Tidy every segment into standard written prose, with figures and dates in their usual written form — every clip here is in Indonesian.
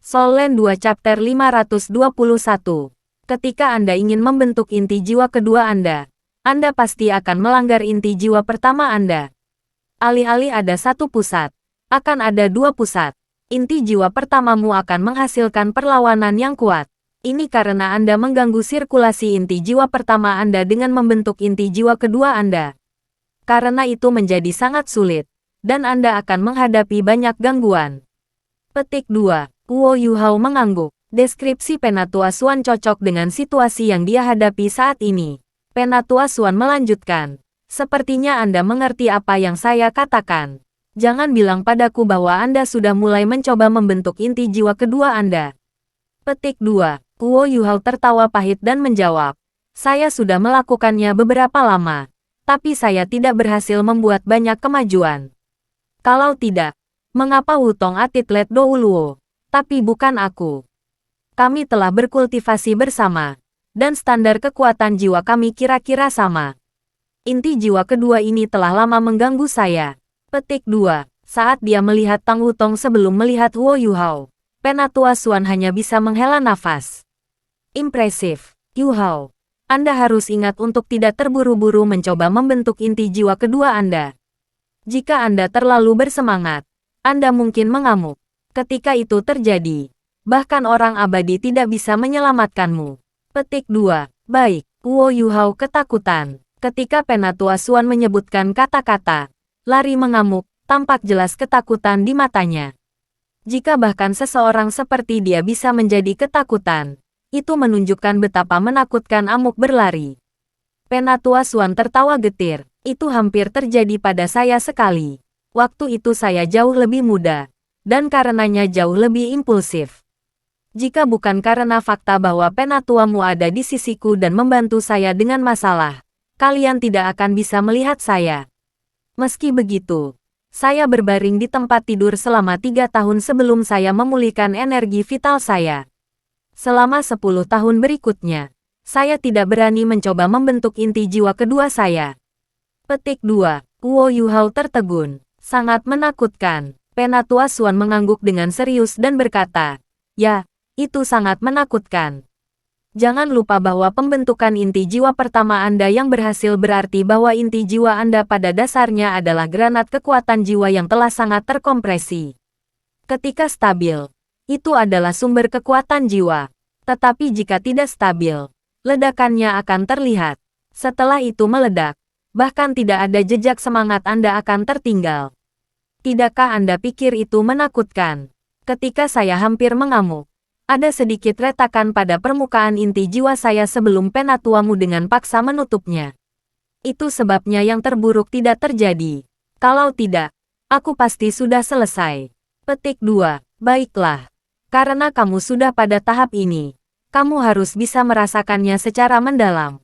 Soul Land 2 Chapter 521. Ketika Anda ingin membentuk inti jiwa kedua Anda pasti akan melanggar inti jiwa pertama Anda. Alih-alih ada satu pusat, akan ada dua pusat. Inti jiwa pertamamu akan menghasilkan perlawanan yang kuat. Ini karena Anda mengganggu sirkulasi inti jiwa pertama Anda dengan membentuk inti jiwa kedua Anda. Karena itu menjadi sangat sulit, dan Anda akan menghadapi banyak gangguan. Petik 2. Guo Yuhao mengangguk. Deskripsi Penatua Xuan cocok dengan situasi yang dia hadapi saat ini. Penatua Xuan melanjutkan. Sepertinya Anda mengerti apa yang saya katakan. Jangan bilang padaku bahwa Anda sudah mulai mencoba membentuk inti jiwa kedua Anda. Petik 2. Guo Yuhao tertawa pahit dan menjawab. Saya sudah melakukannya beberapa lama. Tapi saya tidak berhasil membuat banyak kemajuan. Kalau tidak, mengapa Wutong Atitlet Douluo? Tapi bukan aku. Kami telah berkultivasi bersama, dan standar kekuatan jiwa kami kira-kira sama. Inti jiwa kedua ini telah lama mengganggu saya. Petik 2. Saat dia melihat Tang Wutong sebelum melihat Guo Yuhao, Penatua Xuan hanya bisa menghela nafas. Impresif, Yuhao. Anda harus ingat untuk tidak terburu-buru mencoba membentuk inti jiwa kedua Anda. Jika Anda terlalu bersemangat, Anda mungkin mengamuk. Ketika itu terjadi, bahkan orang abadi tidak bisa menyelamatkanmu. Petik 2. Baik, Guo Yuhao ketakutan. Ketika Penatua Xuan menyebutkan kata-kata, lari mengamuk, tampak jelas ketakutan di matanya. Jika bahkan seseorang seperti dia bisa menjadi ketakutan, itu menunjukkan betapa menakutkan amuk berlari. Penatua Xuan tertawa getir. Itu hampir terjadi pada saya sekali. Waktu itu saya jauh lebih muda, dan karenanya jauh lebih impulsif. Jika bukan karena fakta bahwa penatuamu ada di sisiku dan membantu saya dengan masalah, kalian tidak akan bisa melihat saya. Meski begitu, saya berbaring di tempat tidur selama 3 tahun sebelum saya memulihkan energi vital saya. Selama 10 tahun berikutnya, saya tidak berani mencoba membentuk inti jiwa kedua saya. Petik 2. Guo Yuhao tertegun. Sangat menakutkan. Penatua Xuan mengangguk dengan serius dan berkata, ya, itu sangat menakutkan. Jangan lupa bahwa pembentukan inti jiwa pertama Anda yang berhasil berarti bahwa inti jiwa Anda pada dasarnya adalah granat kekuatan jiwa yang telah sangat terkompresi. Ketika stabil, itu adalah sumber kekuatan jiwa. Tetapi jika tidak stabil, ledakannya akan terlihat. Setelah itu meledak, bahkan tidak ada jejak semangat Anda akan tertinggal. Tidakkah Anda pikir itu menakutkan? Ketika saya hampir mengamuk, ada sedikit retakan pada permukaan inti jiwa saya sebelum penatuamu dengan paksa menutupnya. Itu sebabnya yang terburuk tidak terjadi. Kalau tidak, aku pasti sudah selesai. Petik 2. Baiklah. Karena kamu sudah pada tahap ini, kamu harus bisa merasakannya secara mendalam.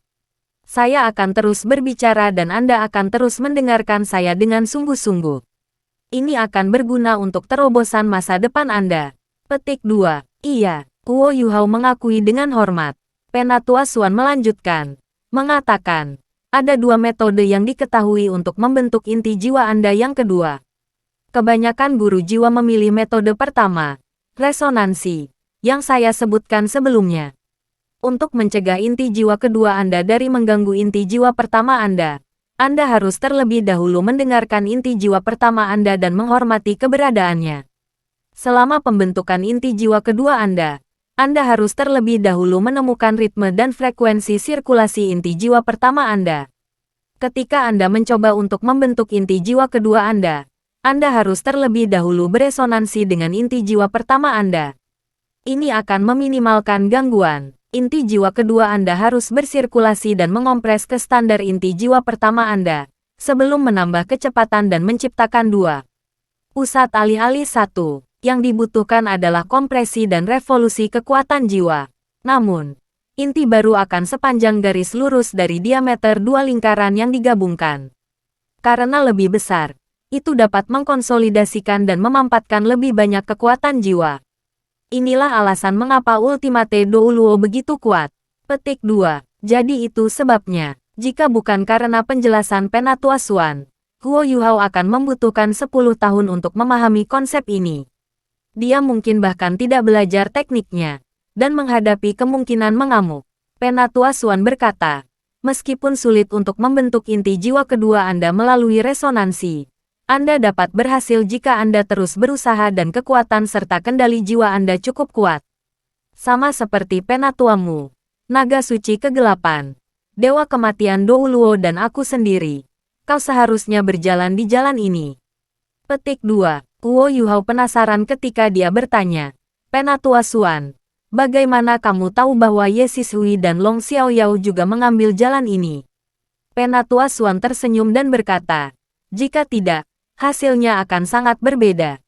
Saya akan terus berbicara dan Anda akan terus mendengarkan saya dengan sungguh-sungguh. Ini akan berguna untuk terobosan masa depan Anda. Petik 2. Iya, Guo Yuhao mengakui dengan hormat. Penatua Xuan melanjutkan, mengatakan, ada 2 metode yang diketahui untuk membentuk inti jiwa Anda yang kedua. Kebanyakan guru jiwa memilih metode pertama, resonansi, yang saya sebutkan sebelumnya. Untuk mencegah inti jiwa kedua Anda dari mengganggu inti jiwa pertama Anda harus terlebih dahulu mendengarkan inti jiwa pertama Anda dan menghormati keberadaannya. Selama pembentukan inti jiwa kedua Anda harus terlebih dahulu menemukan ritme dan frekuensi sirkulasi inti jiwa pertama Anda. Ketika Anda mencoba untuk membentuk inti jiwa kedua Anda harus terlebih dahulu beresonansi dengan inti jiwa pertama Anda. Ini akan meminimalkan gangguan. Inti jiwa kedua Anda harus bersirkulasi dan mengompres ke standar inti jiwa pertama Anda, sebelum menambah kecepatan dan menciptakan 2 pusat alih-alih 1. Yang dibutuhkan adalah kompresi dan revolusi kekuatan jiwa. Namun, inti baru akan sepanjang garis lurus dari diameter 2 lingkaran yang digabungkan. Karena lebih besar, itu dapat mengkonsolidasikan dan memampatkan lebih banyak kekuatan jiwa. Inilah alasan mengapa Ultimate Douluo begitu kuat. Petik 2. Jadi itu sebabnya, jika bukan karena penjelasan Penatua Xuan, Guo Yuhao akan membutuhkan 10 tahun untuk memahami konsep ini. Dia mungkin bahkan tidak belajar tekniknya, dan menghadapi kemungkinan mengamuk. Penatua Xuan berkata, meskipun sulit untuk membentuk inti jiwa kedua Anda melalui resonansi, Anda dapat berhasil jika Anda terus berusaha dan kekuatan serta kendali jiwa Anda cukup kuat. Sama seperti penatuamu, naga suci kegelapan, dewa kematian Douluo dan aku sendiri. Kau seharusnya berjalan di jalan ini. Petik 2. Guo Yuhao penasaran ketika dia bertanya, Penatua Xuan, bagaimana kamu tahu bahwa Ye Sisui dan Long Xiaoyao juga mengambil jalan ini? Penatua Xuan tersenyum dan berkata, jika tidak, hasilnya akan sangat berbeda.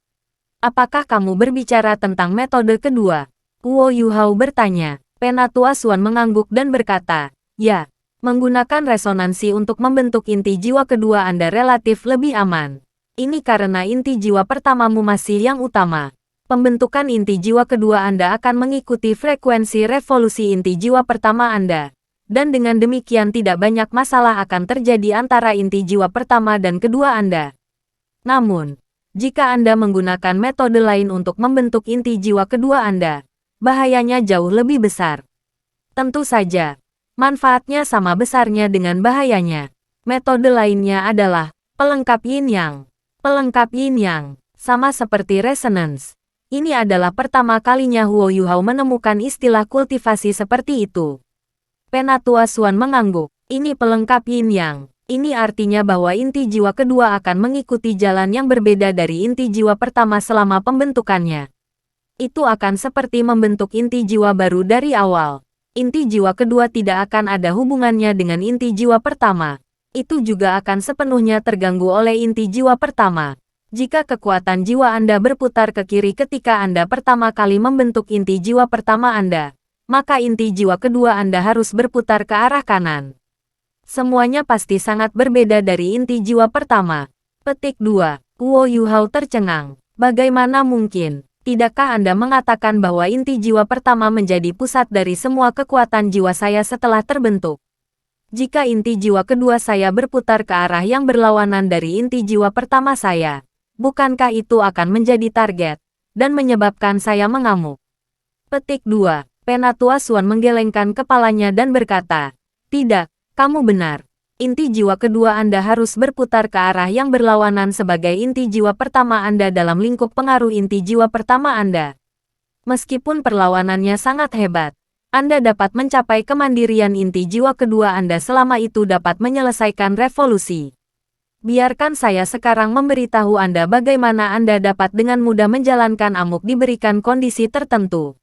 Apakah kamu berbicara tentang metode kedua? Guo Yuhao bertanya. Penatua Xuan mengangguk dan berkata, ya, menggunakan resonansi untuk membentuk inti jiwa kedua Anda relatif lebih aman. Ini karena inti jiwa pertamamu masih yang utama. Pembentukan inti jiwa kedua Anda akan mengikuti frekuensi revolusi inti jiwa pertama Anda. Dan dengan demikian tidak banyak masalah akan terjadi antara inti jiwa pertama dan kedua Anda. Namun, jika Anda menggunakan metode lain untuk membentuk inti jiwa kedua Anda, bahayanya jauh lebih besar. Tentu saja, manfaatnya sama besarnya dengan bahayanya. Metode lainnya adalah pelengkap yin-yang. Pelengkap yin-yang, sama seperti resonance. Ini adalah pertama kalinya Huo Yuhao menemukan istilah kultivasi seperti itu. Penatua Xuan mengangguk. Ini pelengkap yin-yang. Ini artinya bahwa inti jiwa kedua akan mengikuti jalan yang berbeda dari inti jiwa pertama selama pembentukannya. Itu akan seperti membentuk inti jiwa baru dari awal. Inti jiwa kedua tidak akan ada hubungannya dengan inti jiwa pertama. Itu juga akan sepenuhnya terganggu oleh inti jiwa pertama. Jika kekuatan jiwa Anda berputar ke kiri ketika Anda pertama kali membentuk inti jiwa pertama Anda, maka inti jiwa kedua Anda harus berputar ke arah kanan. Semuanya pasti sangat berbeda dari inti jiwa pertama. Petik 2. Guo Yuhao tercengang. Bagaimana mungkin? Tidakkah Anda mengatakan bahwa inti jiwa pertama menjadi pusat dari semua kekuatan jiwa saya setelah terbentuk? Jika inti jiwa kedua saya berputar ke arah yang berlawanan dari inti jiwa pertama saya, bukankah itu akan menjadi target dan menyebabkan saya mengamuk? Petik 2. Penatua Xuan menggelengkan kepalanya dan berkata, tidak, kamu benar. Inti jiwa kedua Anda harus berputar ke arah yang berlawanan sebagai inti jiwa pertama Anda dalam lingkup pengaruh inti jiwa pertama Anda. Meskipun perlawanannya sangat hebat, Anda dapat mencapai kemandirian inti jiwa kedua Anda selama itu dapat menyelesaikan revolusi. Biarkan saya sekarang memberitahu Anda bagaimana Anda dapat dengan mudah menjalankan amuk diberikan kondisi tertentu.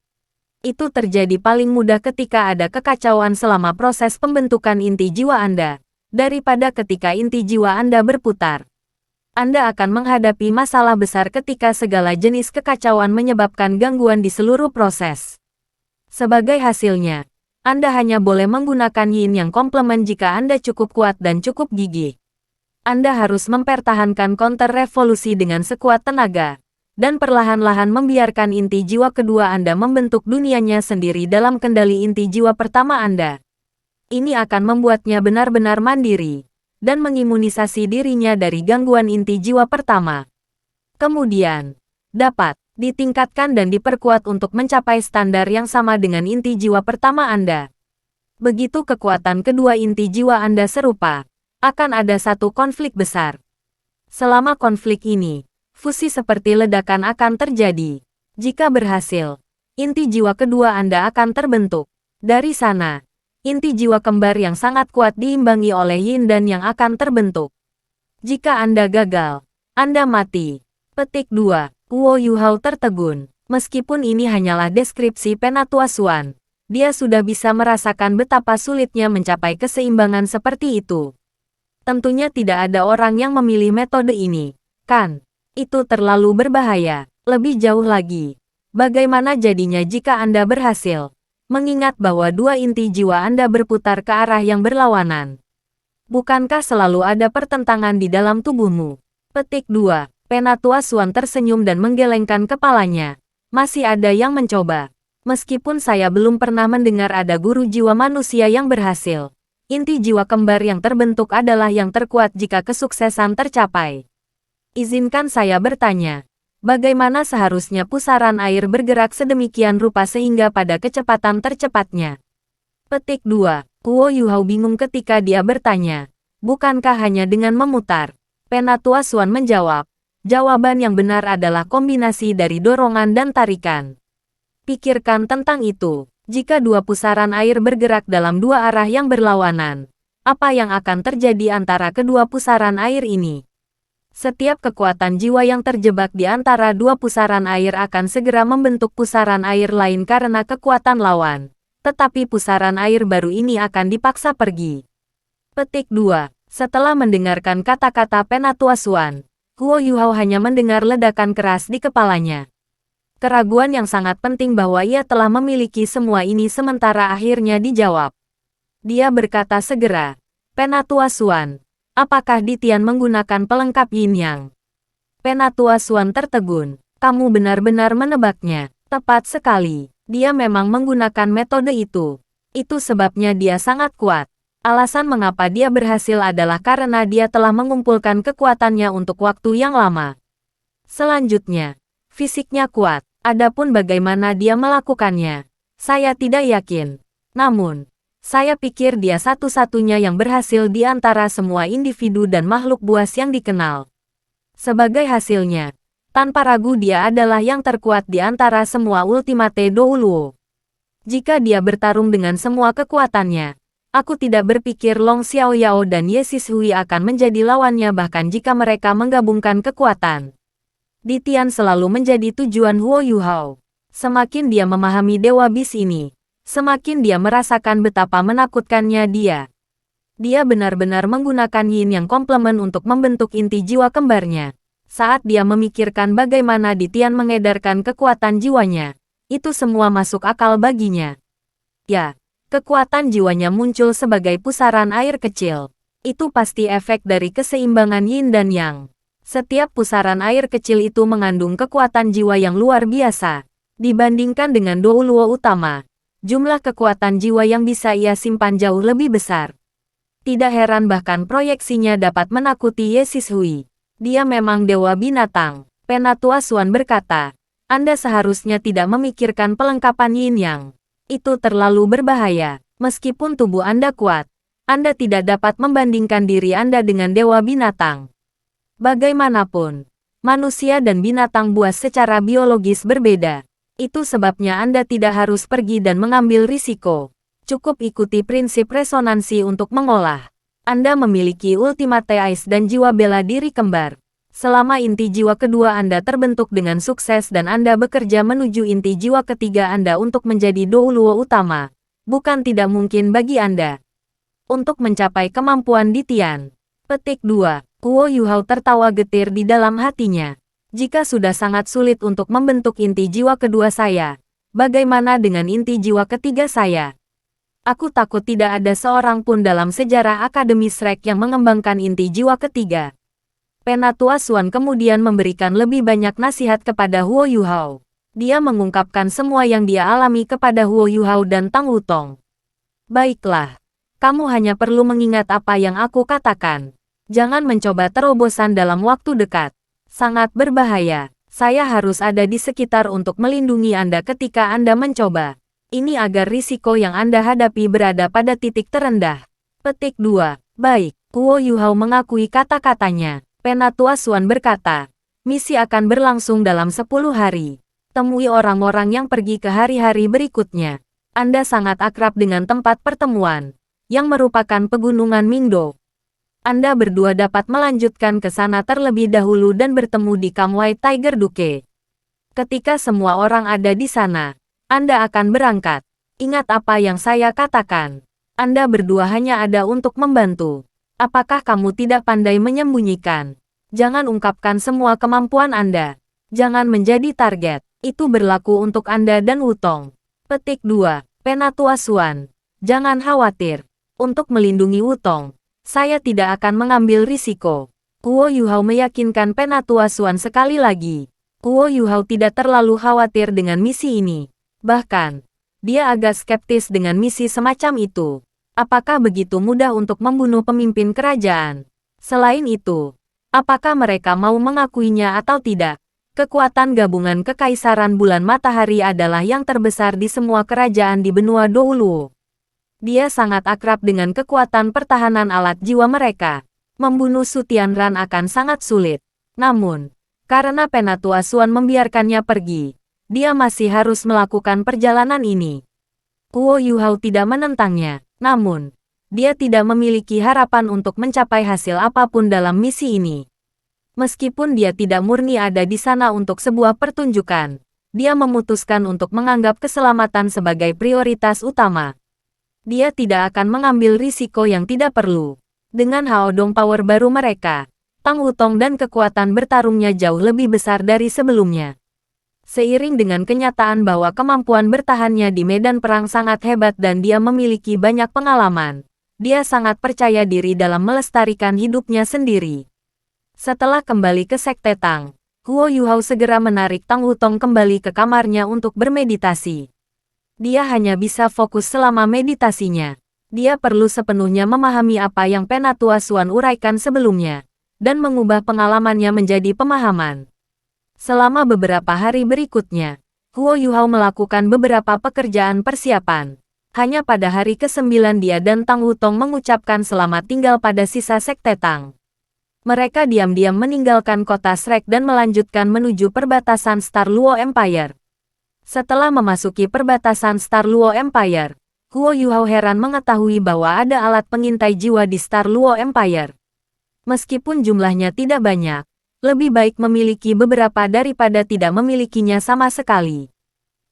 Itu terjadi paling mudah ketika ada kekacauan selama proses pembentukan inti jiwa Anda, daripada ketika inti jiwa Anda berputar. Anda akan menghadapi masalah besar ketika segala jenis kekacauan menyebabkan gangguan di seluruh proses. Sebagai hasilnya, Anda hanya boleh menggunakan yin yang komplement jika Anda cukup kuat dan cukup gigih. Anda harus mempertahankan counter revolusi dengan sekuat tenaga, dan perlahan-lahan membiarkan inti jiwa kedua Anda membentuk dunianya sendiri dalam kendali inti jiwa pertama Anda. Ini akan membuatnya benar-benar mandiri, dan mengimunisasi dirinya dari gangguan inti jiwa pertama. Kemudian, dapat ditingkatkan dan diperkuat untuk mencapai standar yang sama dengan inti jiwa pertama Anda. Begitu kekuatan kedua inti jiwa Anda serupa, akan ada satu konflik besar. Selama konflik ini, fusi seperti ledakan akan terjadi. Jika berhasil, inti jiwa kedua Anda akan terbentuk. Dari sana, inti jiwa kembar yang sangat kuat diimbangi oleh yin dan yang akan terbentuk. Jika Anda gagal, Anda mati. Petik 2. Guo Yuhao tertegun. Meskipun ini hanyalah deskripsi Penatua Xuan, dia sudah bisa merasakan betapa sulitnya mencapai keseimbangan seperti itu. Tentunya tidak ada orang yang memilih metode ini, kan? Itu terlalu berbahaya. Lebih jauh lagi, bagaimana jadinya jika Anda berhasil? Mengingat bahwa dua inti jiwa Anda berputar ke arah yang berlawanan. Bukankah selalu ada pertentangan di dalam tubuhmu? Petik 2. Penatua Xuan tersenyum dan menggelengkan kepalanya. Masih ada yang mencoba. Meskipun saya belum pernah mendengar ada guru jiwa manusia yang berhasil. Inti jiwa kembar yang terbentuk adalah yang terkuat jika kesuksesan tercapai. Izinkan saya bertanya, Bagaimana seharusnya pusaran air bergerak sedemikian rupa sehingga pada kecepatan tercepatnya? Petik 2. Huo Yuhao bingung ketika dia bertanya. Bukankah hanya dengan memutar? Penatua Xuan menjawab. Jawaban yang benar adalah kombinasi dari dorongan dan tarikan. Pikirkan tentang itu. Jika dua pusaran air bergerak dalam dua arah yang berlawanan, apa yang akan terjadi antara kedua pusaran air ini? Setiap kekuatan jiwa yang terjebak di antara dua pusaran air akan segera membentuk pusaran air lain karena kekuatan lawan. Tetapi pusaran air baru ini akan dipaksa pergi. Petik 2. Setelah mendengarkan kata-kata Penatua Xuan, Huo Yuhao hanya mendengar ledakan keras di kepalanya. Keraguan yang sangat penting bahwa ia telah memiliki semua ini sementara akhirnya dijawab. Dia berkata segera, Penatua Xuan, apakah Ditian menggunakan pelengkap Yin Yang? Penatua Xuan tertegun, kamu benar-benar menebaknya, tepat sekali, dia memang menggunakan metode itu. Itu sebabnya dia sangat kuat. Alasan mengapa dia berhasil adalah karena dia telah mengumpulkan kekuatannya untuk waktu yang lama. Selanjutnya, fisiknya kuat. Adapun bagaimana dia melakukannya, saya tidak yakin. Namun, saya pikir dia satu-satunya yang berhasil di antara semua individu dan makhluk buas yang dikenal. Sebagai hasilnya, tanpa ragu dia adalah yang terkuat di antara semua Ultimate Douluo. Jika dia bertarung dengan semua kekuatannya, aku tidak berpikir Long Xiaoyao dan Ye Sishui akan menjadi lawannya bahkan jika mereka menggabungkan kekuatan. Ditian selalu menjadi tujuan Huo Yuhao. Semakin dia memahami Dewa Bis ini, semakin dia merasakan betapa menakutkannya dia. Dia benar-benar menggunakan Yin yang komplement untuk membentuk inti jiwa kembarnya. Saat dia memikirkan bagaimana Ditian mengedarkan kekuatan jiwanya, itu semua masuk akal baginya. Ya, kekuatan jiwanya muncul sebagai pusaran air kecil. Itu pasti efek dari keseimbangan Yin dan Yang. Setiap pusaran air kecil itu mengandung kekuatan jiwa yang luar biasa. Dibandingkan dengan Douluo utama, jumlah kekuatan jiwa yang bisa ia simpan jauh lebih besar. Tidak heran bahkan proyeksinya dapat menakuti Ye Sishui. Dia memang dewa binatang. Penatua Xuan berkata, Anda seharusnya tidak memikirkan pelengkapan Yin Yang. Itu terlalu berbahaya. Meskipun tubuh Anda kuat, Anda tidak dapat membandingkan diri Anda dengan dewa binatang. Bagaimanapun, manusia dan binatang buas secara biologis berbeda. Itu sebabnya Anda tidak harus pergi dan mengambil risiko. Cukup ikuti prinsip resonansi untuk mengolah. Anda memiliki Ultimate Ice dan jiwa bela diri kembar. Selama inti jiwa kedua Anda terbentuk dengan sukses dan Anda bekerja menuju inti jiwa ketiga Anda untuk menjadi Douluo utama, bukan tidak mungkin bagi Anda untuk mencapai kemampuan Ditian. Petik 2. Huo Yuhao tertawa getir di dalam hatinya. Jika sudah sangat sulit untuk membentuk inti jiwa kedua saya, bagaimana dengan inti jiwa ketiga saya? Aku takut tidak ada seorang pun dalam sejarah Akademi Shrek yang mengembangkan inti jiwa ketiga. Penatua Xuan kemudian memberikan lebih banyak nasihat kepada Huo Yuhao. Dia mengungkapkan semua yang dia alami kepada Huo Yuhao dan Tang Wutong. Baiklah, kamu hanya perlu mengingat apa yang aku katakan. Jangan mencoba terobosan dalam waktu dekat. Sangat berbahaya. Saya harus ada di sekitar untuk melindungi Anda ketika Anda mencoba. Ini agar risiko yang Anda hadapi berada pada titik terendah. Petik 2. Baik, Huo Yuhao mengakui kata-katanya. Penatua Xuan berkata, misi akan berlangsung dalam 10 hari. Temui orang-orang yang pergi ke hari-hari berikutnya. Anda sangat akrab dengan tempat pertemuan, yang merupakan pegunungan Mingdo. Anda berdua dapat melanjutkan ke sana terlebih dahulu dan bertemu di Kamwai Tiger Duke. Ketika semua orang ada di sana, Anda akan berangkat. Ingat apa yang saya katakan. Anda berdua hanya ada untuk membantu. Apakah kamu tidak pandai menyembunyikan? Jangan ungkapkan semua kemampuan Anda. Jangan menjadi target. Itu berlaku untuk Anda dan Wutong. Petik 2. Penatua Xuan. Jangan khawatir. Untuk melindungi Wutong, saya tidak akan mengambil risiko. Huo Yuhao meyakinkan Penatua Xuan sekali lagi. Huo Yuhao tidak terlalu khawatir dengan misi ini. Bahkan, dia agak skeptis dengan misi semacam itu. Apakah begitu mudah untuk membunuh pemimpin kerajaan? Selain itu, apakah mereka mau mengakuinya atau tidak? Kekuatan gabungan Kekaisaran Bulan Matahari adalah yang terbesar di semua kerajaan di benua Douluo. Dia sangat akrab dengan kekuatan pertahanan alat jiwa mereka. Membunuh Su Tianran akan sangat sulit. Namun, karena Penatua Xuan membiarkannya pergi, dia masih harus melakukan perjalanan ini. Huo Yuhao tidak menentangnya, namun, dia tidak memiliki harapan untuk mencapai hasil apapun dalam misi ini. Meskipun dia tidak murni ada di sana untuk sebuah pertunjukan, dia memutuskan untuk menganggap keselamatan sebagai prioritas utama. Dia tidak akan mengambil risiko yang tidak perlu. Dengan Hao Dong power baru mereka, Tang Wutong dan kekuatan bertarungnya jauh lebih besar dari sebelumnya. Seiring dengan kenyataan bahwa kemampuan bertahannya di medan perang sangat hebat dan dia memiliki banyak pengalaman, dia sangat percaya diri dalam melestarikan hidupnya sendiri. Setelah kembali ke Sekte Tang, Huo Yuhao segera menarik Tang Wutong kembali ke kamarnya untuk bermeditasi. Dia hanya bisa fokus selama meditasinya. Dia perlu sepenuhnya memahami apa yang Penatua Xuan uraikan sebelumnya, dan mengubah pengalamannya menjadi pemahaman. Selama beberapa hari berikutnya, Huo Yuhao melakukan beberapa pekerjaan persiapan. Hanya pada hari ke-9 dia dan Tang Wutong mengucapkan selamat tinggal pada sisa Sekte Tang. Mereka diam-diam meninggalkan kota Shrek dan melanjutkan menuju perbatasan Star Luo Empire. Setelah memasuki perbatasan Star Luo Empire, Huo Yuhao heran mengetahui bahwa ada alat pengintai jiwa di Star Luo Empire. Meskipun jumlahnya tidak banyak, lebih baik memiliki beberapa daripada tidak memilikinya sama sekali.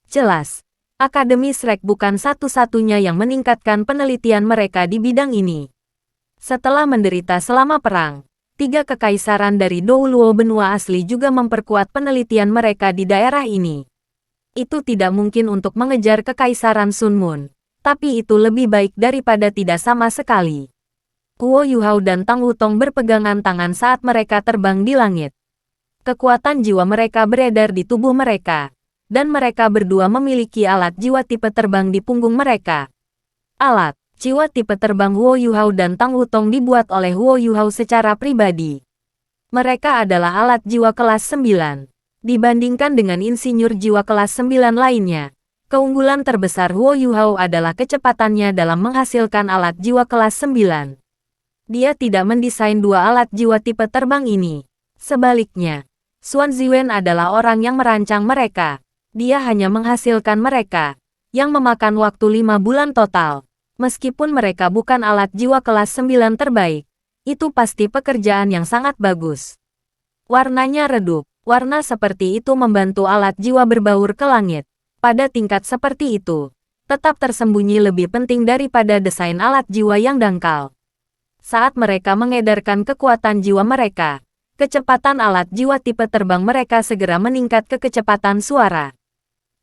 Jelas, Akademi Shrek bukan satu-satunya yang meningkatkan penelitian mereka di bidang ini. Setelah menderita selama perang, 3 kekaisaran dari Douluo benua asli juga memperkuat penelitian mereka di daerah ini. Itu tidak mungkin untuk mengejar kekaisaran Sun Mun, tapi itu lebih baik daripada tidak sama sekali. Huo Yuhao dan Tang Wutong berpegangan tangan saat mereka terbang di langit. Kekuatan jiwa mereka beredar di tubuh mereka, dan mereka berdua memiliki alat jiwa tipe terbang di punggung mereka. Alat jiwa tipe terbang Huo Yuhao dan Tang Wutong dibuat oleh Huo Yuhao secara pribadi. Mereka adalah alat jiwa kelas 9. Dibandingkan dengan insinyur jiwa kelas 9 lainnya, keunggulan terbesar Huo Yuhao adalah kecepatannya dalam menghasilkan alat jiwa kelas 9. Dia tidak mendesain 2 alat jiwa tipe terbang ini. Sebaliknya, Xuan Ziwen adalah orang yang merancang mereka. Dia hanya menghasilkan mereka, yang memakan waktu 5 bulan total. Meskipun mereka bukan alat jiwa kelas 9 terbaik, itu pasti pekerjaan yang sangat bagus. Warnanya redup. Warna seperti itu membantu alat jiwa berbaur ke langit. Pada tingkat seperti itu, tetap tersembunyi lebih penting daripada desain alat jiwa yang dangkal. Saat mereka mengedarkan kekuatan jiwa mereka, kecepatan alat jiwa tipe terbang mereka segera meningkat ke kecepatan suara.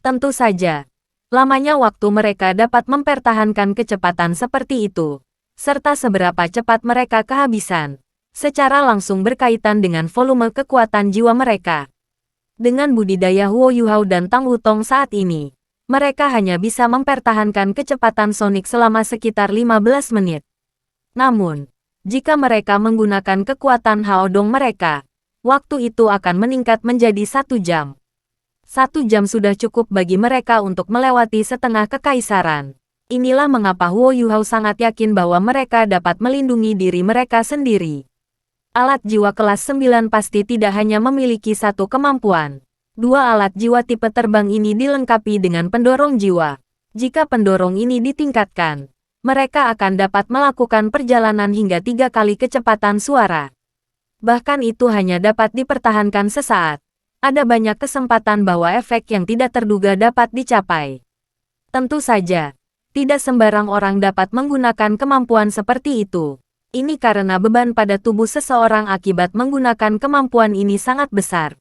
Tentu saja, lamanya waktu mereka dapat mempertahankan kecepatan seperti itu, serta seberapa cepat mereka kehabisan, secara langsung berkaitan dengan volume kekuatan jiwa mereka. Dengan budidaya Huo Yuhao dan Tang Wutong saat ini, mereka hanya bisa mempertahankan kecepatan sonik selama sekitar 15 menit. Namun, jika mereka menggunakan kekuatan Hao Dong mereka, waktu itu akan meningkat menjadi 1 jam. 1 jam sudah cukup bagi mereka untuk melewati setengah kekaisaran. Inilah mengapa Huo Yuhao sangat yakin bahwa mereka dapat melindungi diri mereka sendiri. Alat jiwa kelas 9 pasti tidak hanya memiliki 1 kemampuan. 2 alat jiwa tipe terbang ini dilengkapi dengan pendorong jiwa. Jika pendorong ini ditingkatkan, mereka akan dapat melakukan perjalanan hingga 3 kali kecepatan suara. Bahkan itu hanya dapat dipertahankan sesaat. Ada banyak kesempatan bahwa efek yang tidak terduga dapat dicapai. Tentu saja, tidak sembarang orang dapat menggunakan kemampuan seperti itu. Ini karena beban pada tubuh seseorang akibat menggunakan kemampuan ini sangat besar.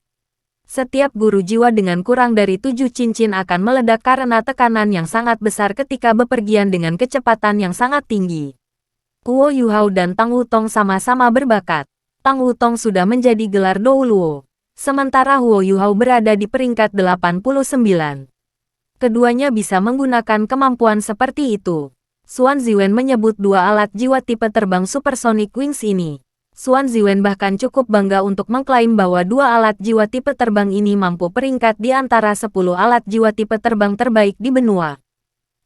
Setiap guru jiwa dengan kurang dari 7 cincin akan meledak karena tekanan yang sangat besar ketika bepergian dengan kecepatan yang sangat tinggi. Huo Yuhao dan Tang Wutong sama-sama berbakat. Tang Wutong sudah menjadi gelar Douluo, sementara Huo Yuhao berada di peringkat 89. Keduanya bisa menggunakan kemampuan seperti itu. Xuan Ziwen menyebut 2 alat jiwa tipe terbang Supersonic Wings ini Xuan Ziwen bahkan cukup bangga untuk mengklaim bahwa dua alat jiwa tipe terbang ini mampu peringkat di antara 10 alat jiwa tipe terbang terbaik di benua.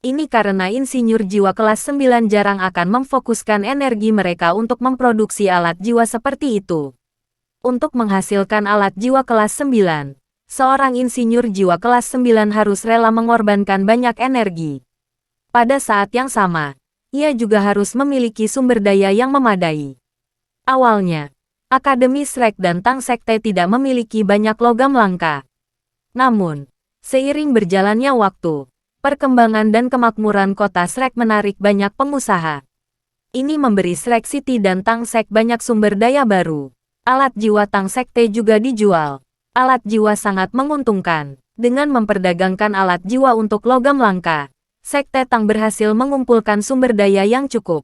Ini karena insinyur jiwa kelas 9 jarang akan memfokuskan energi mereka untuk memproduksi alat jiwa seperti itu. Untuk menghasilkan alat jiwa kelas 9, seorang insinyur jiwa kelas 9 harus rela mengorbankan banyak energi. Pada saat yang sama, ia juga harus memiliki sumber daya yang memadai. Awalnya, Akademi Shrek dan Tang Sekte tidak memiliki banyak logam langka. Namun, seiring berjalannya waktu, perkembangan dan kemakmuran kota Shrek menarik banyak pengusaha. Ini memberi Shrek City dan Tang Sek banyak sumber daya baru. Alat jiwa Tang Sekte juga dijual. Alat jiwa sangat menguntungkan. Dengan memperdagangkan alat jiwa untuk logam langka, Sekte Tang berhasil mengumpulkan sumber daya yang cukup.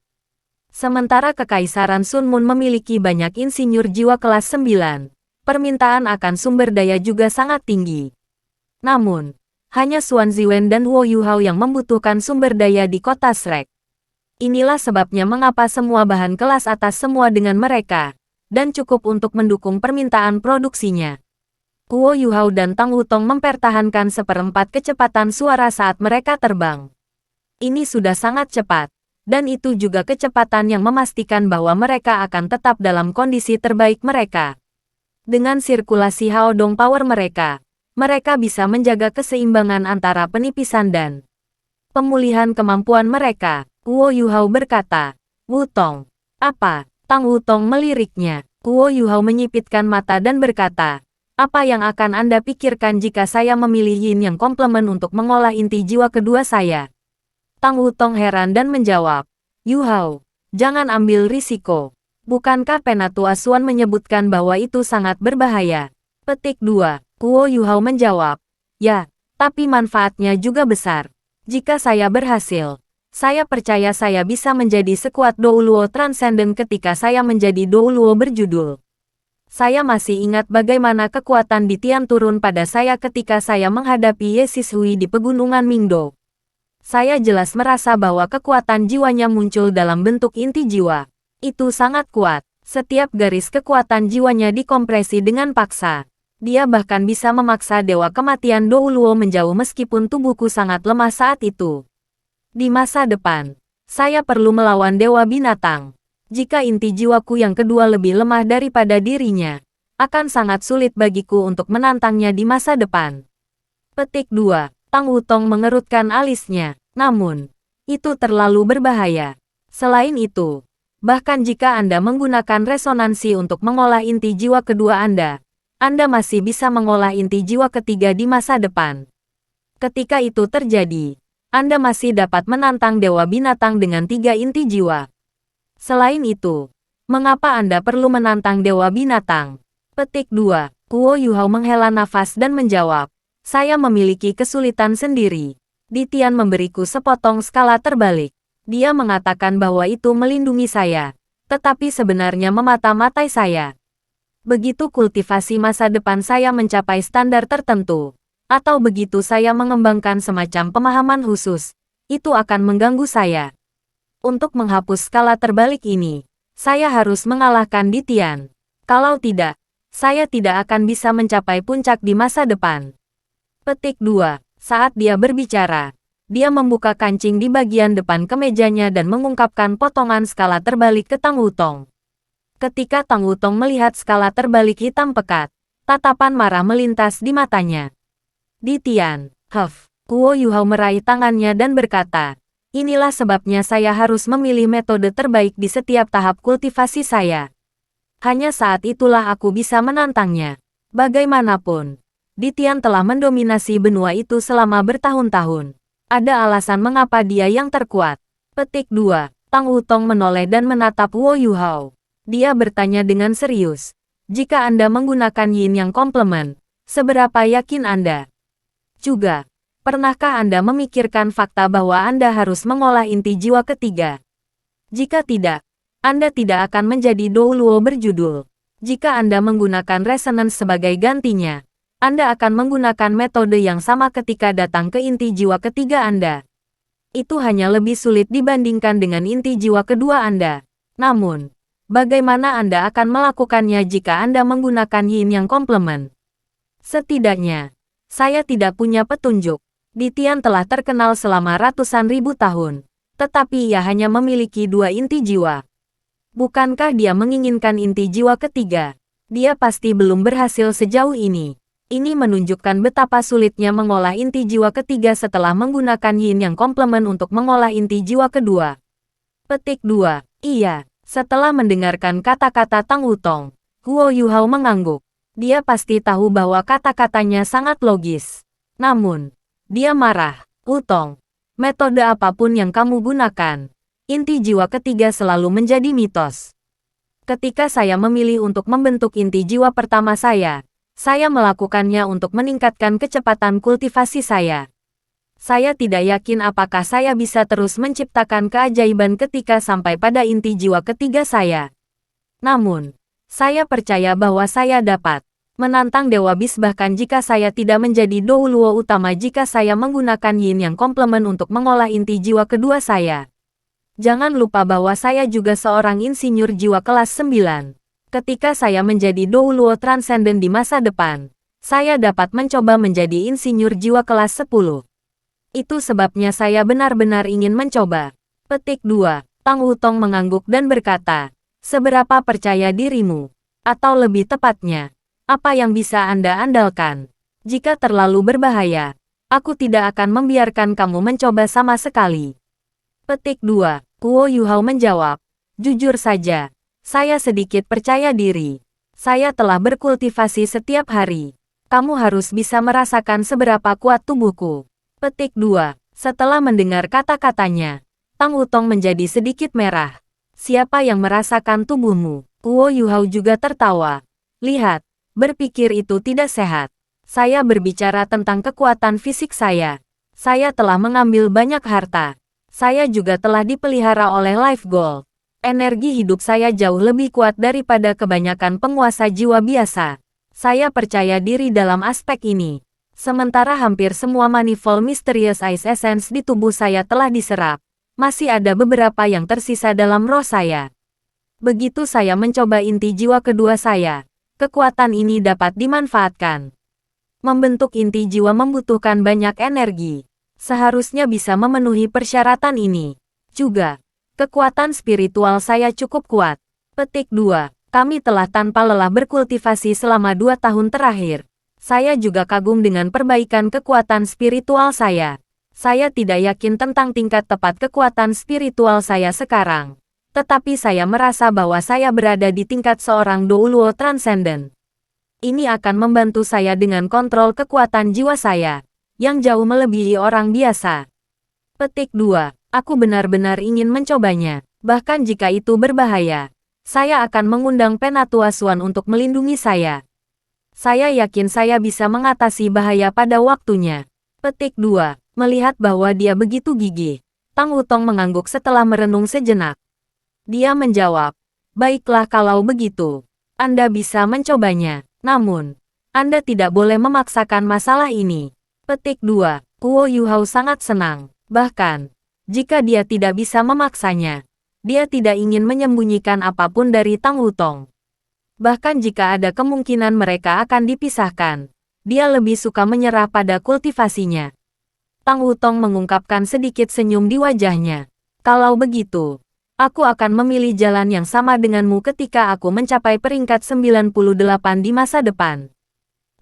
Sementara Kekaisaran Sun Moon memiliki banyak insinyur jiwa kelas 9, permintaan akan sumber daya juga sangat tinggi. Namun, hanya Xuan Ziwen dan Wo Yuhao yang membutuhkan sumber daya di kota Shrek. Inilah sebabnya mengapa semua bahan kelas atas semua dengan mereka, dan cukup untuk mendukung permintaan produksinya. Wo Yuhao dan Tang Wutong mempertahankan seperempat kecepatan suara saat mereka terbang. Ini sudah sangat cepat. Dan itu juga kecepatan yang memastikan bahwa mereka akan tetap dalam kondisi terbaik mereka. Dengan sirkulasi Haodong Power mereka bisa menjaga keseimbangan antara penipisan dan pemulihan kemampuan mereka. Wo Yuhao berkata, "Wutong, apa?" Tang Wutong meliriknya. Wo Yuhao menyipitkan mata dan berkata, "Apa yang akan Anda pikirkan jika saya memilih Yin yang komplement untuk mengolah inti jiwa kedua saya?" Tang Wutong heran dan menjawab, "Yuhao, jangan ambil risiko. Bukankah Penatu Asuan menyebutkan bahwa itu sangat berbahaya?" Petik 2. Wo Yuhao menjawab, "Ya, tapi manfaatnya juga besar. Jika saya berhasil, saya percaya saya bisa menjadi sekuat Douluo Transcendent ketika saya menjadi Douluo berjudul. Saya masih ingat bagaimana kekuatan di Tian turun pada saya ketika saya menghadapi Ye Sishui di pegunungan Mingdo. Saya jelas merasa bahwa kekuatan jiwanya muncul dalam bentuk inti jiwa. Itu sangat kuat. Setiap garis kekuatan jiwanya dikompresi dengan paksa. Dia bahkan bisa memaksa Dewa Kematian Douluo menjauh meskipun tubuhku sangat lemah saat itu. Di masa depan, saya perlu melawan Dewa Binatang. Jika inti jiwaku yang kedua lebih lemah daripada dirinya, akan sangat sulit bagiku untuk menantangnya di masa depan." Petik 2. Tang Wutong mengerutkan alisnya. "Namun, itu terlalu berbahaya. Selain itu, bahkan jika Anda menggunakan resonansi untuk mengolah inti jiwa kedua Anda masih bisa mengolah inti jiwa ketiga di masa depan. Ketika itu terjadi, Anda masih dapat menantang Dewa Binatang dengan 3 inti jiwa. Selain itu, mengapa Anda perlu menantang Dewa Binatang?" Petik 2. Wo Yuhao menghela nafas dan menjawab, "Saya memiliki kesulitan sendiri. Ditian memberiku sepotong skala terbalik. Dia mengatakan bahwa itu melindungi saya, tetapi sebenarnya memata-matai saya. Begitu kultivasi masa depan saya mencapai standar tertentu, atau begitu saya mengembangkan semacam pemahaman khusus, itu akan mengganggu saya. Untuk menghapus skala terbalik ini, saya harus mengalahkan Ditian. Kalau tidak, saya tidak akan bisa mencapai puncak di masa depan." Petik 2. Saat dia berbicara, dia membuka kancing di bagian depan kemejanya dan mengungkapkan potongan skala terbalik ke Tang Wutong. Ketika Tang Wutong melihat skala terbalik hitam pekat, tatapan marah melintas di matanya. "Ditian, Wo Yuhao meraih tangannya dan berkata, "Inilah sebabnya saya harus memilih metode terbaik di setiap tahap kultivasi saya. Hanya saat itulah aku bisa menantangnya. Bagaimanapun, Ditian telah mendominasi benua itu selama bertahun-tahun. Ada alasan mengapa dia yang terkuat." Petik 2. Tang Wutong menoleh dan menatap Wo Yuhao. Dia bertanya dengan serius, "Jika Anda menggunakan Yin yang komplement, seberapa yakin Anda? Juga, pernahkah Anda memikirkan fakta bahwa Anda harus mengolah inti jiwa ketiga? Jika tidak, Anda tidak akan menjadi Douluo berjudul. Jika Anda menggunakan resonance sebagai gantinya, Anda akan menggunakan metode yang sama ketika datang ke inti jiwa ketiga Anda. Itu hanya lebih sulit dibandingkan dengan inti jiwa kedua Anda. Namun, Bagaimana Anda akan melakukannya jika Anda menggunakan yin yang komplement? Setidaknya, saya tidak punya petunjuk. Ditian telah terkenal selama ratusan ribu tahun, tetapi ia hanya memiliki 2 inti jiwa. Bukankah dia menginginkan inti jiwa ketiga? Dia pasti belum berhasil sejauh ini. Ini menunjukkan betapa sulitnya mengolah inti jiwa ketiga setelah menggunakan yin yang komplement untuk mengolah inti jiwa kedua. Petik 2. Iya. Setelah mendengarkan kata-kata Tang Wutong, Guo Yuhao mengangguk. Dia pasti tahu bahwa kata-katanya sangat logis. Namun, dia marah. Wutong, metode apapun yang kamu gunakan, inti jiwa ketiga selalu menjadi mitos. Ketika saya memilih untuk membentuk inti jiwa pertama saya melakukannya untuk meningkatkan kecepatan kultivasi saya. Saya tidak yakin apakah saya bisa terus menciptakan keajaiban ketika sampai pada inti jiwa ketiga saya. Namun, saya percaya bahwa saya dapat menantang Dewa Bis bahkan jika saya tidak menjadi Douluo utama jika saya menggunakan yin yang komplement untuk mengolah inti jiwa kedua saya. Jangan lupa bahwa saya juga seorang insinyur jiwa kelas 9. Ketika saya menjadi Douluo Transcendent di masa depan, saya dapat mencoba menjadi insinyur jiwa kelas 10. Itu sebabnya saya benar-benar ingin mencoba. Petik 2. Tang Wutong mengangguk dan berkata, seberapa percaya dirimu? Atau lebih tepatnya, apa yang bisa Anda andalkan? Jika terlalu berbahaya, aku tidak akan membiarkan kamu mencoba sama sekali. Petik 2. Guo Yuhao menjawab, jujur saja, saya sedikit percaya diri. Saya telah berkultivasi setiap hari. Kamu harus bisa merasakan seberapa kuat tubuhku. Petik 2. Setelah mendengar kata-katanya, Tang Wutong menjadi sedikit merah. Siapa yang merasakan tubuhmu? Guo Yuhao juga tertawa. Lihat, berpikir itu tidak sehat. Saya berbicara tentang kekuatan fisik saya. Saya telah mengambil banyak harta. Saya juga telah dipelihara oleh Life Gold. Energi hidup saya jauh lebih kuat daripada kebanyakan penguasa jiwa biasa. Saya percaya diri dalam aspek ini. Sementara hampir semua manifold Mysterious Ice Essence di tubuh saya telah diserap, masih ada beberapa yang tersisa dalam roh saya. Begitu saya mencoba inti jiwa kedua saya, kekuatan ini dapat dimanfaatkan. Membentuk inti jiwa membutuhkan banyak energi. Seharusnya bisa memenuhi persyaratan ini. Juga, kekuatan spiritual saya cukup kuat. Petik 2. Kami telah tanpa lelah berkultivasi selama 2 tahun terakhir. Saya juga kagum dengan perbaikan kekuatan spiritual saya. Saya tidak yakin tentang tingkat tepat kekuatan spiritual saya sekarang. Tetapi saya merasa bahwa saya berada di tingkat seorang Douluo Transcendent. Ini akan membantu saya dengan kontrol kekuatan jiwa saya, yang jauh melebihi orang biasa. Petik 2. Aku benar-benar ingin mencobanya. Bahkan jika itu berbahaya, saya akan mengundang Penatua Xuan untuk melindungi saya. Saya yakin saya bisa mengatasi bahaya pada waktunya. Petik 2. Melihat bahwa dia begitu gigih, Tang Wutong mengangguk setelah merenung sejenak. Dia menjawab, baiklah kalau begitu. Anda bisa mencobanya. Namun, Anda tidak boleh memaksakan masalah ini. Petik 2. Guo Yuhao sangat senang. Bahkan, jika dia tidak bisa memaksanya, dia tidak ingin menyembunyikan apapun dari Tang Wutong. Bahkan jika ada kemungkinan mereka akan dipisahkan, dia lebih suka menyerah pada kultivasinya. Tang Wutong mengungkapkan sedikit senyum di wajahnya. Kalau begitu, aku akan memilih jalan yang sama denganmu ketika aku mencapai peringkat 98 di masa depan.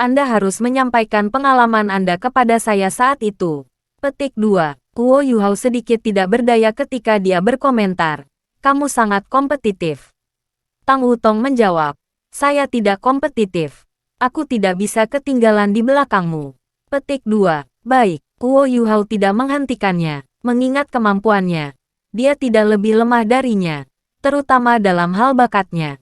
Anda harus menyampaikan pengalaman Anda kepada saya saat itu. Petik 2. Guo Yuhao sedikit tidak berdaya ketika dia berkomentar. Kamu sangat kompetitif. Tang Wutong menjawab. Saya tidak kompetitif. Aku tidak bisa ketinggalan di belakangmu. Petik 2. Baik, Guo Yuhao tidak menghentikannya. Mengingat kemampuannya, dia tidak lebih lemah darinya, terutama dalam hal bakatnya.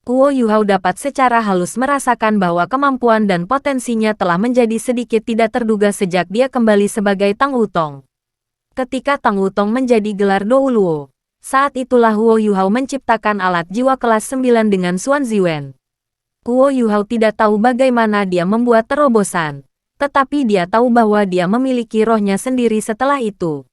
Guo Yuhao dapat secara halus merasakan bahwa kemampuan dan potensinya telah menjadi sedikit tidak terduga sejak dia kembali sebagai Tang Wutong. Ketika Tang Wutong menjadi gelar Douluo, saat itulah Guo Yuhao menciptakan alat jiwa kelas 9 dengan Xuan Ziwen. Guo Yuhao tidak tahu bagaimana dia membuat terobosan, tetapi dia tahu bahwa dia memiliki rohnya sendiri setelah itu.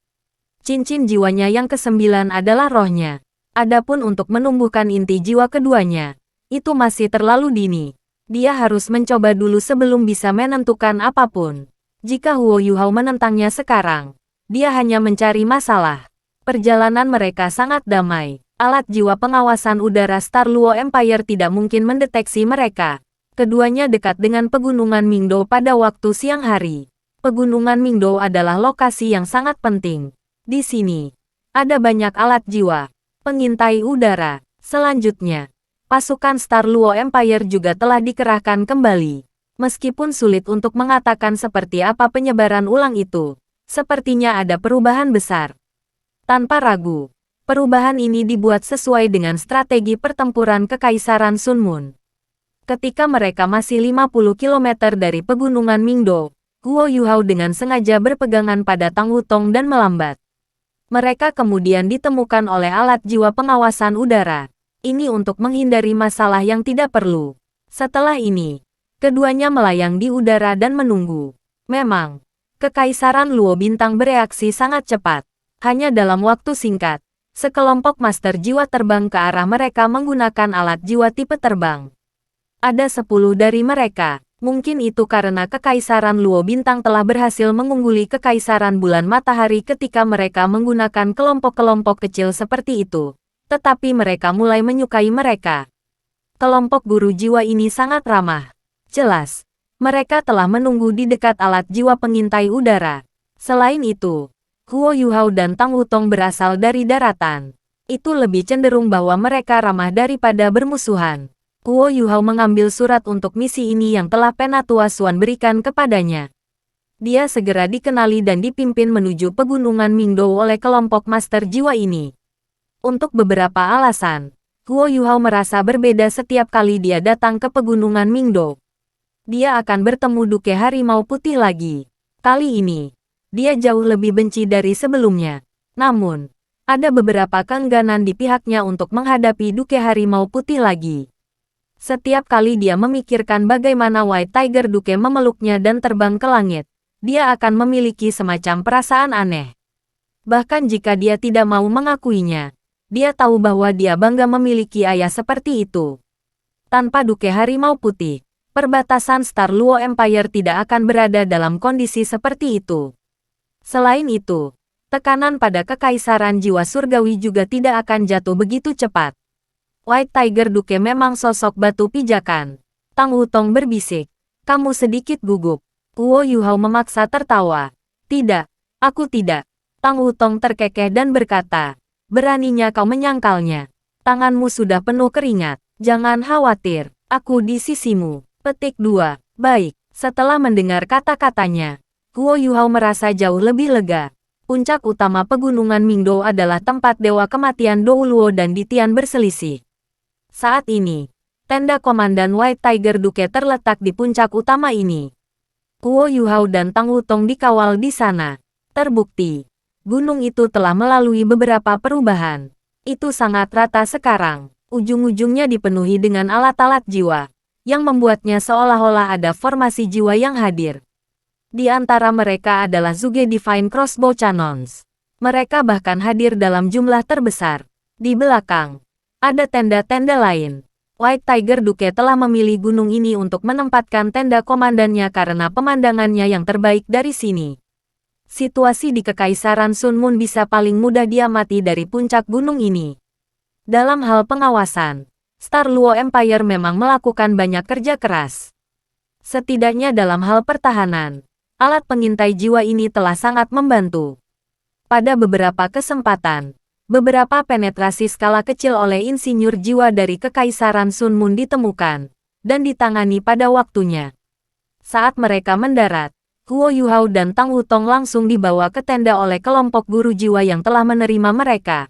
Cincin jiwanya yang ke-9 adalah rohnya. Adapun untuk menumbuhkan inti jiwa keduanya, itu masih terlalu dini. Dia harus mencoba dulu sebelum bisa menentukan apapun. Jika Huo Yuhao menentangnya sekarang, dia hanya mencari masalah. Perjalanan mereka sangat damai. Alat jiwa pengawasan udara Star Luo Empire tidak mungkin mendeteksi mereka. Keduanya dekat dengan pegunungan Mingdou pada waktu siang hari. Pegunungan Mingdou adalah lokasi yang sangat penting. Di sini, ada banyak alat jiwa pengintai udara. Selanjutnya, pasukan Star Luo Empire juga telah dikerahkan kembali. Meskipun sulit untuk mengatakan seperti apa penyebaran ulang itu, sepertinya ada perubahan besar. Tanpa ragu, perubahan ini dibuat sesuai dengan strategi pertempuran Kekaisaran Sun Moon. Ketika mereka masih 50 km dari pegunungan Mingdou, Huo Yuhao dengan sengaja berpegangan pada Tang Wutong dan melambat. Mereka kemudian ditemukan oleh alat jiwa pengawasan udara. Ini untuk menghindari masalah yang tidak perlu. Setelah ini, keduanya melayang di udara dan menunggu. Memang, Kekaisaran Luo Bintang bereaksi sangat cepat. Hanya dalam waktu singkat, sekelompok master jiwa terbang ke arah mereka menggunakan alat jiwa tipe terbang. Ada 10 dari mereka. Mungkin itu karena Kekaisaran Luo Bintang telah berhasil mengungguli Kekaisaran Bulan Matahari ketika mereka menggunakan kelompok-kelompok kecil seperti itu. Tetapi mereka mulai menyukai mereka. Kelompok guru jiwa ini sangat ramah. Jelas, mereka telah menunggu di dekat alat jiwa pengintai udara. Selain itu, Huo Yuhao dan Tang Wutong berasal dari daratan. Itu lebih cenderung bahwa mereka ramah daripada bermusuhan. Huo Yuhao mengambil surat untuk misi ini yang telah Penatua Xuan berikan kepadanya. Dia segera dikenali dan dipimpin menuju pegunungan Mingdou oleh kelompok master jiwa ini. Untuk beberapa alasan, Huo Yuhao merasa berbeda setiap kali dia datang ke pegunungan Mingdou. Dia akan bertemu Duke Harimau Putih lagi. Kali ini, dia jauh lebih benci dari sebelumnya. Namun, ada beberapa keengganan di pihaknya untuk menghadapi Duke Harimau Putih lagi. Setiap kali dia memikirkan bagaimana White Tiger Duke memeluknya dan terbang ke langit, dia akan memiliki semacam perasaan aneh. Bahkan jika dia tidak mau mengakuinya, dia tahu bahwa dia bangga memiliki ayah seperti itu. Tanpa Duke Harimau Putih, perbatasan Star Luo Empire tidak akan berada dalam kondisi seperti itu. Selain itu, tekanan pada Kekaisaran Jiwa Surgawi juga tidak akan jatuh begitu cepat. White Tiger Duke memang sosok batu pijakan. Tang Wutong berbisik. Kamu sedikit gugup. Huo Yuhao memaksa tertawa. Tidak, aku tidak. Tang Wutong terkekeh dan berkata, beraninya kau menyangkalnya. Tanganmu sudah penuh keringat. Jangan khawatir, aku di sisimu. Petik 2. Baik, setelah mendengar kata-katanya, Huo Yuhao merasa jauh lebih lega. Puncak utama pegunungan Mingdou adalah tempat Dewa Kematian Dou Luo dan Ditian berselisih. Saat ini, tenda Komandan White Tiger Duke terletak di puncak utama ini. Huo Yuhao dan Tang Wutong dikawal di sana. Terbukti, gunung itu telah melalui beberapa perubahan. Itu sangat rata sekarang. Ujung-ujungnya dipenuhi dengan alat-alat jiwa, yang membuatnya seolah-olah ada formasi jiwa yang hadir. Di antara mereka adalah Zuge Divine Crossbow Cannons. Mereka bahkan hadir dalam jumlah terbesar. Di belakang, ada tenda-tenda lain. White Tiger Duke telah memilih gunung ini untuk menempatkan tenda komandannya karena pemandangannya yang terbaik dari sini. Situasi di Kekaisaran Sun Moon bisa paling mudah diamati dari puncak gunung ini. Dalam hal pengawasan, Star Luo Empire memang melakukan banyak kerja keras. Setidaknya dalam hal pertahanan, alat pengintai jiwa ini telah sangat membantu. Pada beberapa kesempatan, beberapa penetrasi skala kecil oleh insinyur jiwa dari Kekaisaran Sun Moon ditemukan, dan ditangani pada waktunya. Saat mereka mendarat, Huo Yuhao dan Tang Wutong langsung dibawa ke tenda oleh kelompok guru jiwa yang telah menerima mereka.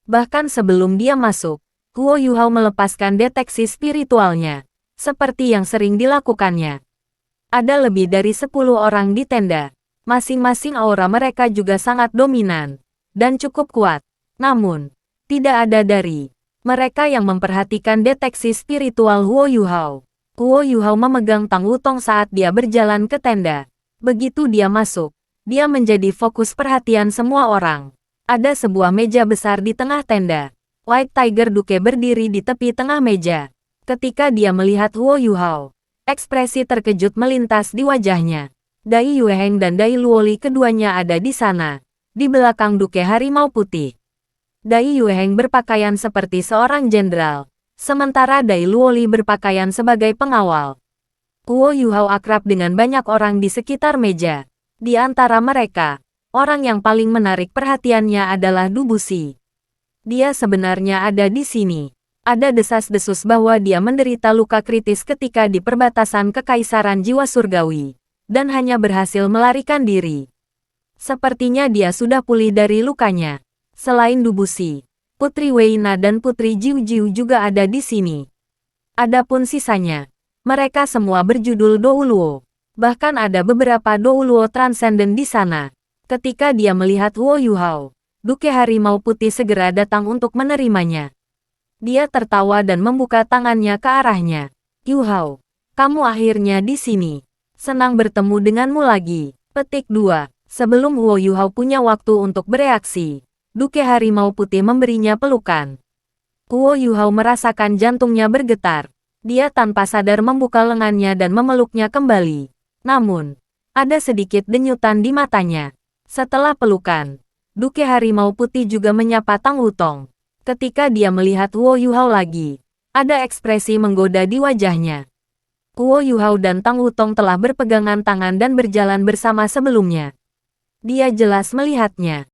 Bahkan sebelum dia masuk, Huo Yuhao melepaskan deteksi spiritualnya, seperti yang sering dilakukannya. Ada lebih dari 10 orang di tenda. Masing-masing aura mereka juga sangat dominan dan cukup kuat. Namun, tidak ada dari mereka yang memperhatikan deteksi spiritual Huo Yuhao. Huo Yuhao memegang Tang Wutong saat dia berjalan ke tenda. Begitu dia masuk, dia menjadi fokus perhatian semua orang. Ada sebuah meja besar di tengah tenda. White Tiger Duke berdiri di tepi tengah meja. Ketika dia melihat Huo Yuhao, ekspresi terkejut melintas di wajahnya. Dai Yueheng dan Dai Luoli keduanya ada di sana, di belakang Duke Harimau Putih. Dai Yueheng berpakaian seperti seorang jenderal, sementara Dai Luoli berpakaian sebagai pengawal. Huo Yuhao akrab dengan banyak orang di sekitar meja. Di antara mereka, orang yang paling menarik perhatiannya adalah Dubusi. Dia sebenarnya ada di sini. Ada desas-desus bahwa dia menderita luka kritis ketika di perbatasan Kekaisaran Jiwa Surgawi, dan hanya berhasil melarikan diri. Sepertinya dia sudah pulih dari lukanya. Selain Dubusi, Putri Weina dan Putri Jiu Jiu juga ada di sini. Adapun sisanya, mereka semua berjudul Douluo. Bahkan ada beberapa Douluo transenden di sana. Ketika dia melihat Huo Yuhao, Duke Harimau Putih segera datang untuk menerimanya. Dia tertawa dan membuka tangannya ke arahnya. Yuhao, kamu akhirnya di sini. Senang bertemu denganmu lagi. Petik 2. Sebelum Huo Yuhao punya waktu untuk bereaksi, Duke Harimau Putih memberinya pelukan. Huo Yuhao merasakan jantungnya bergetar. Dia tanpa sadar membuka lengannya dan memeluknya kembali. Namun, ada sedikit denyutan di matanya. Setelah pelukan, Duke Harimau Putih juga menyapa Tang Wutong. Ketika dia melihat Huo Yuhao lagi, ada ekspresi menggoda di wajahnya. Huo Yuhao dan Tang Wutong telah berpegangan tangan dan berjalan bersama sebelumnya. Dia jelas melihatnya.